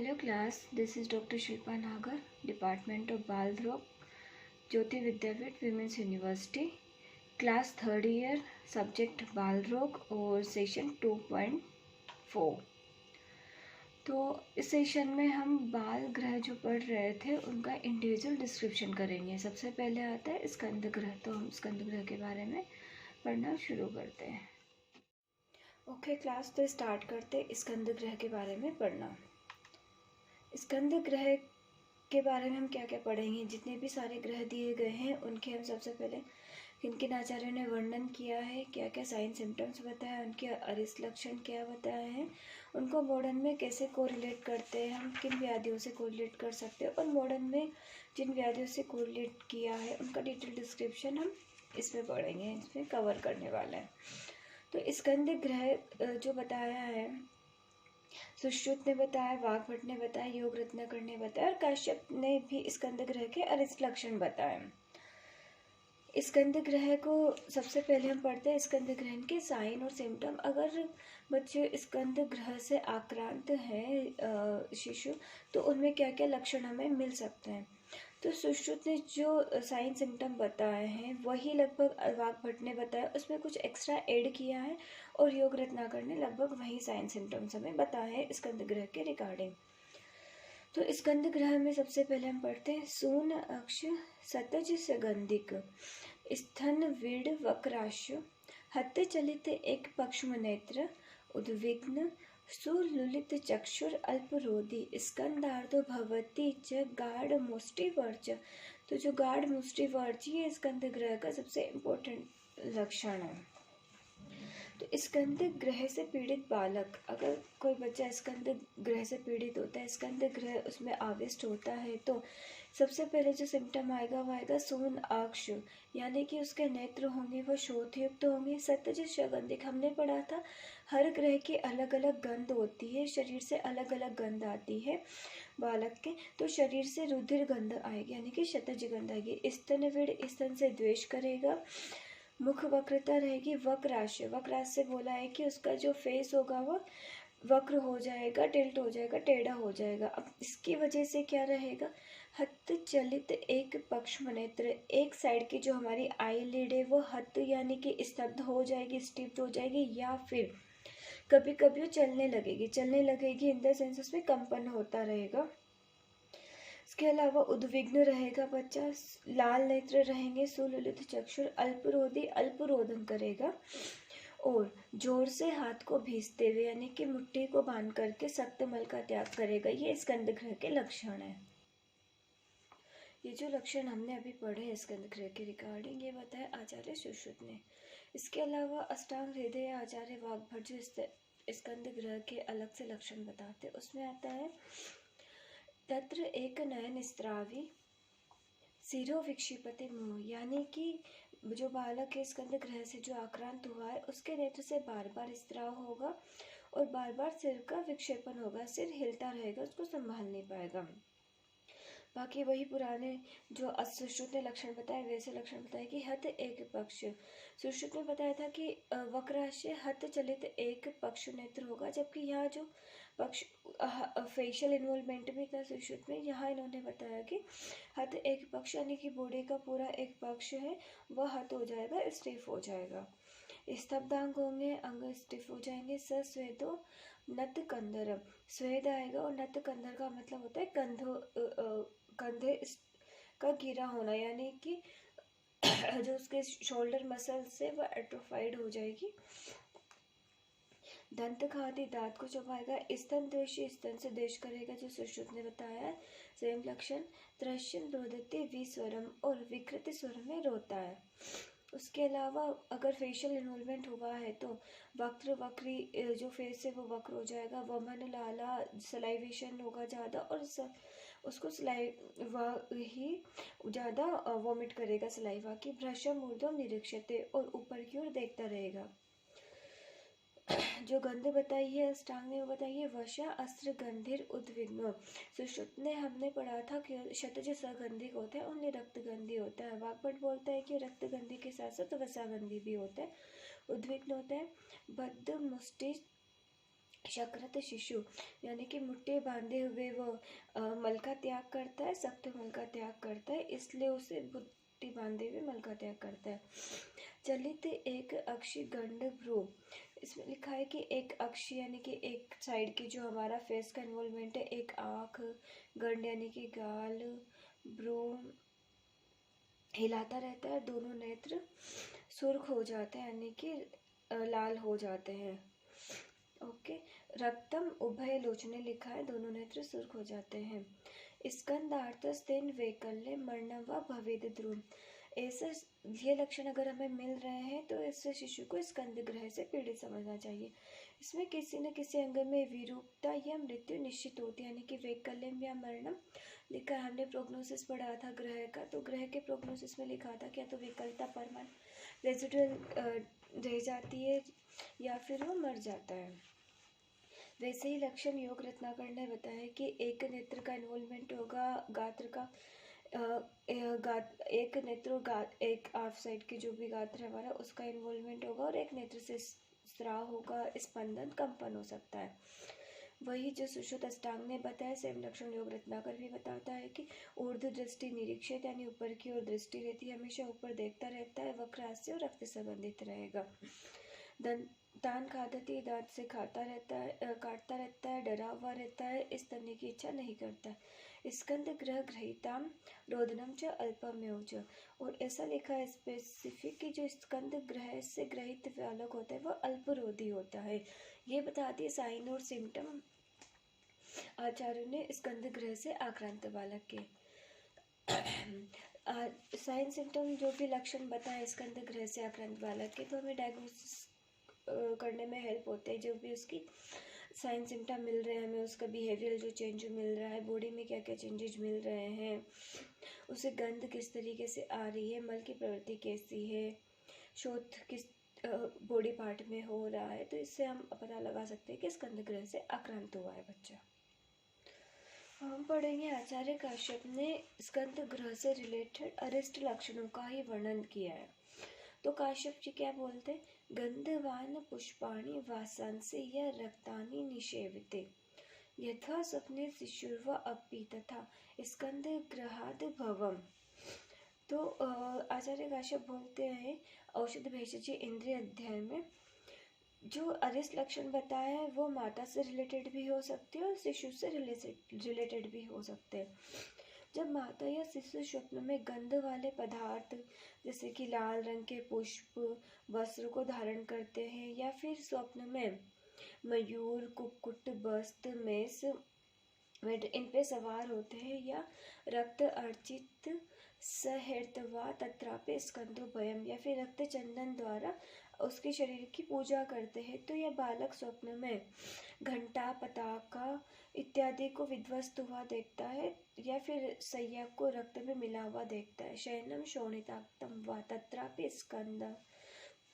Hello class, this is Dr. Shilpa Nagar, Department of Bal Roग, Jyoti Vidyapith Women's University, Class 3rd year, Subject बाल रोग और session 2.4। तो इस session में हम बाल ग्रह जो पढ़ रहे थे उनका इंडिविजुअल डिस्क्रिप्शन करेंगे। सबसे पहले आता है स्कंद ग्रह, तो हम स्कंद ग्रह के बारे में पढ़ना शुरू करते हैं। ओके क्लास, तो स्टार्ट करते स्कंद ग्रह के बारे में पढ़ना। स्कंद ग्रह के बारे में हम क्या क्या पढ़ेंगे, जितने भी सारे ग्रह दिए गए हैं उनके हम सबसे पहले किन किन आचार्यों ने वर्णन किया है, क्या क्या साइन सिम्टम्स बताया, उनके अरिष्ट लक्षण क्या बताए हैं, उनको मॉडर्न में कैसे कोरिलेट करते हैं, हम किन व्याधियों से कोरिलेट कर सकते हैं और मॉडर्न में जिन व्याधियों से कोरिलेट किया है उनका डिटेल डिस्क्रिप्शन हम इसमें पढ़ेंगे, इसमें कवर करने वाला है। तो स्कंद ग्रह जो बताया है सुश्रुत ने बताया, वाग्भट ने बताया, योग रत्नाकर ने बताया और काश्यप ने भी स्कंद ग्रह के अरिष्ट लक्षण बताए। स्कंद ग्रह को सबसे पहले हम पढ़ते हैं स्कंद ग्रह के साइन और सिम्टम। अगर बच्चे स्कंद ग्रह से आक्रांत हैं शिशु, तो उनमें क्या क्या लक्षण हमें मिल सकते हैं। तो सुश्रुत ने जो साइन सिम्टम बताए हैं वही लगभग वाग्भट ने बताया, उसमें कुछ एक्स्ट्रा ऐड किया है और योग रत्नाकर ने लगभग वही साइन सिम्टम्स हमें बताए हैं स्कंद ग्रह के रिगार्डिंग। तो स्कंद ग्रह में सबसे पहले हम पढ़ते हैं सून अक्ष सतज सगंधिक स्तन वीड वक्राश हत्ते चलित एक पक्ष्म नेत्र उद्विग्न सुलुलित चक्षुर अल्परोधी स्कंदार्धो भवती च गाढ़ मुष्टिवर्च। तो जो गाढ़ मुष्टिवर्च ये स्कंद ग्रह का सबसे इम्पोर्टेंट लक्षण है। तो स्कंद ग्रह से पीड़ित बालक, अगर कोई बच्चा स्कंद ग्रह से पीड़ित होता है, स्कंद ग्रह उसमें आविष्ट होता है, तो सबसे पहले जो सिम्टम आएगा वो आएगा सून अक्ष, यानी कि उसके नेत्र होंगे वो शोथयुक्त होंगे। सत्यज सगंधिक, हमने पढ़ा था हर ग्रह की अलग अलग गंध होती है, शरीर से अलग अलग गंध आती है बालक के, तो शरीर से रुधिर गंध आएगी यानी कि शतज गंध आएगी। स्तनवीड, स्तन से द्वेष करेगा। मुख वक्रता रहेगी। वक्राश, वक्राश से बोला है कि उसका जो फेस होगा वो वक्र हो जाएगा, टिल्ट हो जाएगा, टेढ़ा हो जाएगा। अब इसकी वजह से क्या रहेगा, हत चलित एक पक्ष्म नेत्र, एक साइड की जो हमारी आईलिड है वो हत यानी कि स्तब्ध हो जाएगी, स्टिफ्ट हो जाएगी, या फिर कभी कभी वो चलने लगेगी इन द सेंस उसमें कंपन होता रहेगा। इसके अलावा उद्विग्न रहेगा बच्चा, लाल नेत्र रहेंगे, सुललित चक्षुर, अल्परोधी, अल्परोधन करेगा और जोर से हाथ को भींचते हुए यानी कि मुट्ठी को बांध करके सख्त मल का त्याग करेगा। ये स्कंद ग्रह के लक्षण है। ये जो लक्षण हमने अभी पढ़े हैं स्कंद ग्रह के रिगार्डिंग, ये बताया आचार्य सुश्रुत ने। इसके अलावा अष्टांग हृदय आचार्य वाग्भट जो स्कंद ग्रह के अलग से लक्षण बताते, उसमें आता है तत्र एक नयन स्त्रावी सिरो विक्षिपते मुंह, यानी कि जो बालक है स्कंद ग्रह से जो आक्रांत हुआ है उसके नेत्र से बार बार स्त्राव होगा और बार बार सिर का विक्षेपण होगा, सिर हिलता रहेगा, उसको संभाल नहीं पाएगा। बाकी वही पुराने जो सुश्रुत ने लक्षण बताए वैसे लक्षण बताए कि हत एक पक्ष, सुश्रुत ने बताया था कि वक्राशय हत चलित एक पक्ष नेत्र होगा, जबकि यहाँ जो पक्ष फेशियल इन्वॉल्वमेंट भी था सुश्रुत में, यहाँ इन्होंने बताया कि हत एक पक्ष यानी कि बॉडी का पूरा एक पक्ष है वह हत हो जाएगा, स्टिफ हो जाएगा। स्तब्धांग होंगे, अंग स्टिफ हो जाएंगे। सस्वेदो नत कंधर, स्वेद आएगा और नत कंधर का मतलब होता है कंधे का गिरा होना, यानी कि जो उसके शोल्डर मसल से वह एट्रोफाइड हो जाएगी। दंत खादी, दांत को चबाएगा। स्तन द्वेषी, स्तन से द्वेष करेगा, जो सुश्रुत ने बताया है। सेम लक्षण त्रश्यन रोदते विस्वरम और विकृत स्वर में रोता है। उसके अलावा अगर फेशियल इन्वॉल्वमेंट हुआ है तो वक्री जो फेस है वो वक्र हो जाएगा। वमन लाला, सलाइवेशन होगा ज़्यादा और उसको सलाइवा ही ज़्यादा वॉमिट करेगा सलाइवा की। भ्रशम ऊर्ध्वम निरीक्षते, और ऊपर की ओर देखता रहेगा। जो गंध बताई है अष्टांग ने वो बताई है वशा अस्त्र गंधीर उद्विग्न। सुश्रुत ने हमने पढ़ा था कि शतज सगंधिक होता है, उन्हें रक्तगंधी होता है। वाग्भट बोलता है कि रक्तगंधी के साथ साथ वसागंधी भी होता है। उद्विग्न होता है। बद्ध मुष्टि शक्रत शिशु यानी कि मुट्ठी बांधे हुए वो मल का त्याग करता है, सख्त मल का त्याग करता है, इसलिए उसे मुट्ठी बांधे हुए मल का त्याग करता है। चलित एक अक्षी गंड भ्रू, इसमें लिखा है कि एक अक्षी यानी कि एक साइड की जो हमारा फेस का इन्वॉल्वमेंट है, एक आँख, गंड यानी कि गाल, भ्रू हिलाता रहता है, दोनों नेत्र सुर्ख हो जाते हैं यानी कि लाल हो जाते हैं। ओके, रक्तम उभय लोचने लिखा है, दोनों नेत्र सुर्ख हो जाते हैं। स्कंदार्थस्तेन वैकल्य मरणम व भवेद ध्रुव, ऐसे ये लक्षण अगर हमें मिल रहे हैं तो इससे शिशु को स्कंद ग्रह से पीड़ित समझना चाहिए। इसमें किसी न किसी अंग में विरूपता या मृत्यु निश्चित होती है, यानी कि वैकल्यम या मरणम लिखा है। हमने प्रोग्नोसिस पढ़ा था ग्रह का, तो ग्रह के प्रोग्नोसिस में लिखा था क्या, तो विकलता परमानेंट रेजिडुअल रह जाती है या फिर वो मर जाता है। वैसे ही लक्षण योग रत्नाकर ने बताया कि एक नेत्र का इन्वॉल्वमेंट होगा, गात्र का एक नेत्र और एक हाफ साइड की जो भी गात्र है हमारा उसका इन्वॉल्वमेंट होगा, और एक नेत्र से स्राव होगा, स्पंदन कंपन हो सकता है। वही जो सुश्रुत अष्टांग ने बताया, सेम लक्षण योग रत्नाकर भी बताता है कि ऊर्ध्व दृष्टि निरीक्षित यानी ऊपर की ओर दृष्टि रहती है, हमेशा ऊपर देखता रहता है, वक्र हास्य और रक्त संबंधित रहेगा। दान खादती, दांत से खाता रहता है, काटता रहता है, डरा हुआ रहता है, इस तरह की इच्छा नहीं करता। स्कंद ग्रह ग्रहिताम रोदनम च अल्पमेव च, और ऐसा लिखा है स्पेसिफिक कि जो स्कंद ग्रह से ग्रहित बालक होता है वह अल्परोधी होता है। ये बताती है साइन और सिम्टम आचार्य ने स्कंद ग्रह से आक्रांत बालक के। साइन सिम्टम जो भी लक्षण बताए स्कंद ग्रह से आक्रांत बालक के, तो हमें डायग्नोसिस करने में हेल्प होते हैं। जो भी उसकी साइन सिम्टम मिल रहे हैं हमें, उसका बिहेवियर जो चेंज मिल रहा है, बॉडी में क्या क्या चेंजेस मिल रहे हैं, उसे गंध किस तरीके से आ रही है, मल की प्रवृत्ति कैसी है, शोथ किस बॉडी पार्ट में हो रहा है, तो इससे हम पता लगा सकते हैं कि स्कंद ग्रह से आक्रांत हुआ है बच्चा। हम पढ़ेंगे आचार्य काश्यप ने स्कंद ग्रह से रिलेटेड अरिष्ट लक्षणों का ही वर्णन किया है। तो काश्यप जी क्या बोलते, गंधवान पुष्पाणि वासांसि या रक्तानि निषेवते यथा स्वप्ने शिशुर्वा अपि तथा स्कंद ग्रहाद भवम। तो आचार्य काश्यप बोलते हैं औषध भेषजी इंद्रिय अध्याय में जो अरिष्ट लक्षण बताए हैं वो माता से रिलेटेड भी हो सकते हैं और शिशु से रिलेटेड भी हो सकते हैं। जब माता या शिशु स्वप्न में गंध वाले पदार्थ जैसे कि लाल रंग के पुष्प वस्त्र को धारण करते हैं, या फिर स्वप्न में मयूर, कुक्कुट, बस्त, मेष इन पे सवार होते हैं, या रक्त अर्चित सहृतवा तत्रापि स्कंदो भयम, या फिर रक्त चंदन द्वारा उसके शरीर की पूजा करते हैं, तो यह बालक स्वप्न में घंटा, पताका इत्यादि को विध्वस्त हुआ देखता है, या फिर सैया को रक्त में मिला हुआ देखता है। शयनम शोणिताक्तम वा तत्रापि स्कंद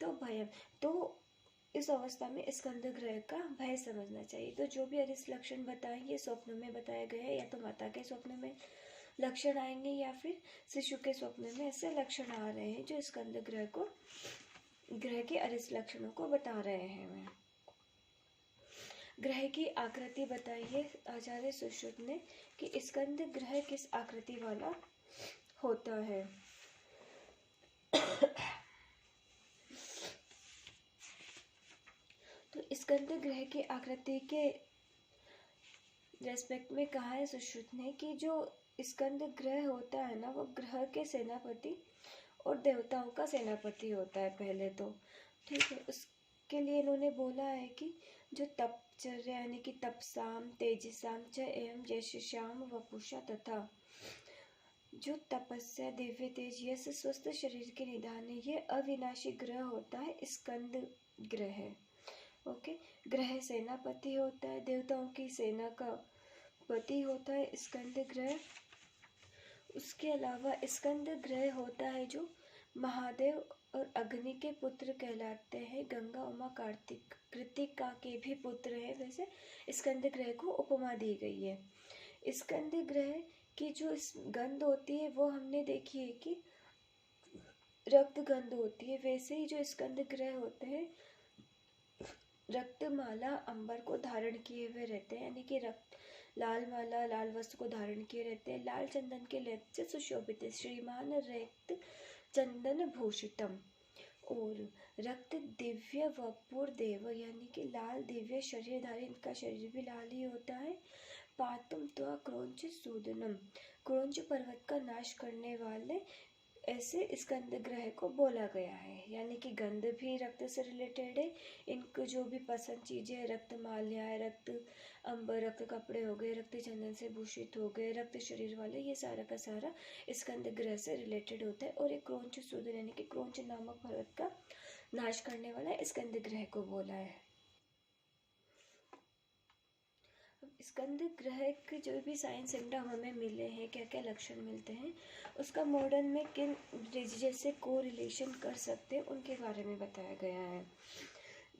तो भयम, तो इस अवस्था में स्कंद ग्रह का भय समझना चाहिए। तो जो भी अरिष्ट लक्षण बताए ये स्वप्न में बताए गए हैं, या तो माता के स्वप्न में लक्षण आएंगे या फिर शिशु के स्वप्न में ऐसे लक्षण आ रहे हैं जो स्कंद ग्रह के अरिष्ट लक्षणों को बता रहे हैं। ग्रह की आकृति बताइए आचार्य सुश्रुत ने कि स्कंद ग्रह किस आकृति वाला होता है। तो स्कंद ग्रह की आकृति के रेस्पेक्ट में कहा है सुश्रुत ने कि जो स्कंद ग्रह होता है ना वो ग्रह के सेनापति और देवताओं का सेनापति होता है पहले तो, ठीक है। उसके लिए इन्होंने बोला है कि जो तपचर्या यानी कि तपसाम, तेजसाम च एवं यशसाम वपुषा तथा जो तपस्या, दिव्य तेज, यश, स्वस्थ शरीर के निधान है, ये अविनाशी ग्रह होता है स्कंद ग्रह। ओके, ग्रह सेनापति होता है, देवताओं की सेना का पति होता है स्कंद ग्रह। उसके अलावा स्कंद ग्रह होता है जो महादेव और अग्नि के पुत्र कहलाते हैं, गंगा, उमा, कार्तिक, कृतिका के भी पुत्र हैं। वैसे स्कंद ग्रह को उपमा दी गई है। स्कंद ग्रह की जो गंध होती है वो हमने देखी है कि रक्त गंध होती है, वैसे ही जो स्कंद ग्रह होते हैं रक्तमाला अंबर को धारण किए हुए रहते हैं, यानी कि रक्त लाल माला लाल वस्त्र को धारण किए रहते हैं। लाल चंदन के लेप से सुशोभित है, श्रीमान रक्त चंदन भूषितम। और रक्त दिव्य वपुर देव, यानी कि लाल दिव्य शरीरधारी, इनका शरीर भी लाल ही होता है। पातुम त्वा क्रोंच सूदनम, क्रोंच पर्वत का नाश करने वाले, ऐसे स्कंद ग्रह को बोला गया है। यानी कि गंध भी रक्त से रिलेटेड है, इनको जो भी पसंद चीज़ें, रक्त माल्याएं, रक्त अंबर, रक्त कपड़े हो गए, रक्त चंदन से भूषित हो गए, रक्त शरीर वाले, ये सारा का सारा स्कंद ग्रह से रिलेटेड होता है। और एक क्रोंच सूदन, यानी कि क्रोंच नामक पर्वत का नाश करने वाला स्कंद ग्रह को बोला है। स्कंद ग्रह के जो भी साइन सिम्टम हमें मिले हैं, क्या क्या लक्षण मिलते हैं, उसका मॉडर्न में किन डिजीज से को रिलेशन कर सकते हैं, उनके बारे में बताया गया है।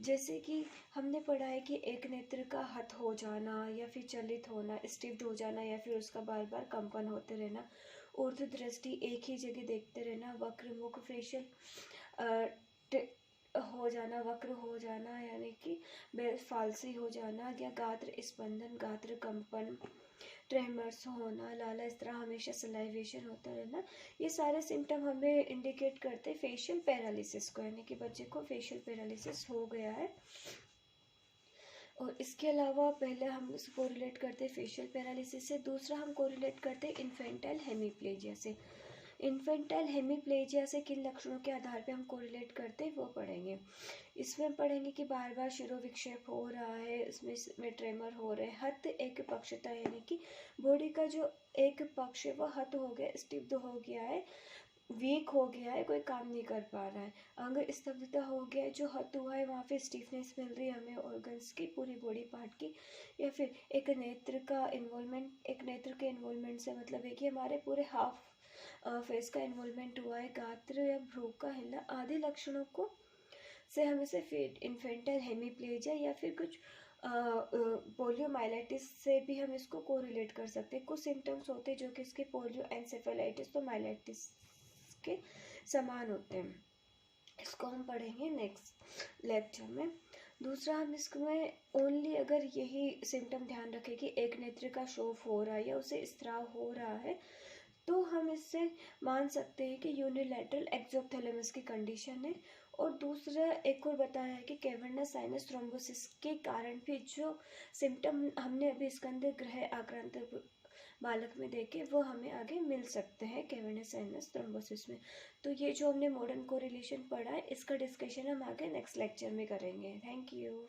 जैसे कि हमने पढ़ा है कि एक नेत्र का हत हो जाना, या फिर चलित होना, स्टिफ्ड हो जाना, या फिर उसका बार बार कंपन होते रहना, ऊर्ध्व दृष्टि, एक ही जगह देखते रहना, वक्र मुख, फेशियल हो जाना, वक्र हो जाना, यानी कि फालसी हो जाना, या गात्र स्पंदन, गात्र कंपन, ट्रेमर्स होना, लाला इस तरह हमेशा सलाइवेशन होता रहना, ये सारे सिम्टम हमें इंडिकेट करते हैं फेशियल पैरालिसिस को, यानी कि बच्चे को फेशियल पैरालिसिस हो गया है। और इसके अलावा पहले हम इसको रिलेट करते हैं फेशियल पैरालिसिस से, दूसरा हम को रिलेट करते हैं इन्फेंटाइल हेमीप्लेजिया से। इन्फेंटाइल हेमीप्लेजिया से किन लक्षणों के आधार पे हम कोरिलेट करते हैं वो पढ़ेंगे। इसमें पढ़ेंगे कि बार बार शिरोविक्षेप हो रहा है, इसमें ट्रेमर हो रहे हैं, हत एक पक्षता, यानी कि बॉडी का जो एक पक्ष है वो हत हो गया, स्टिफ्ड हो गया है, वीक हो गया है, कोई काम नहीं कर पा रहा है, अंग स्तब्धता हो गया है, जो हत हुआ है वहाँ पे स्टिफनेस मिल रही है हमें ऑर्गन्स की, पूरी बॉडी पार्ट की। या फिर एक नेत्र का इन्वॉल्वमेंट, एक नेत्र के इन्वॉल्वमेंट से मतलब है कि हमारे पूरे हाफ फेस का इन्वॉल्वमेंट हुआ है, गात्र या भ्रू का हिलना आदि लक्षणों को से हम इसे इन्फेंटाइल हेमीप्लेजिया या फिर कुछ पोलियोमाइलाइटिस से भी हम इसको कोरिलेट कर सकते हैं। कुछ सिम्टम्स होते हैं जो कि इसके पोलियो एनसेफेलाइटिस तो माइलाइटिस के समान होते हैं। इसको हम पढ़ेंगे नेक्स्ट लेक्चर में। दूसरा हम इसमें ओनली अगर यही सिम्टम ध्यान रखें कि एक नेत्र का शोफ हो रहा है या उसे स्त्राव हो रहा है, तो हम इससे मान सकते हैं कि यूनिलैटरल एक्सोप्थैलेमस की कंडीशन है। और दूसरा एक और बताया है कि कैवर्नस साइनस थ्रोम्बोसिस के कारण भी जो सिम्टम हमने अभी स्कंद ग्रह आक्रांत बालक में देखे वो हमें आगे मिल सकते हैं कैवर्नस साइनस थ्रोम्बोसिस में। तो ये जो हमने मॉडर्न कोरिलेशन पढ़ा है, इसका डिस्कशन हम आगे नेक्स्ट लेक्चर में करेंगे। Thank you.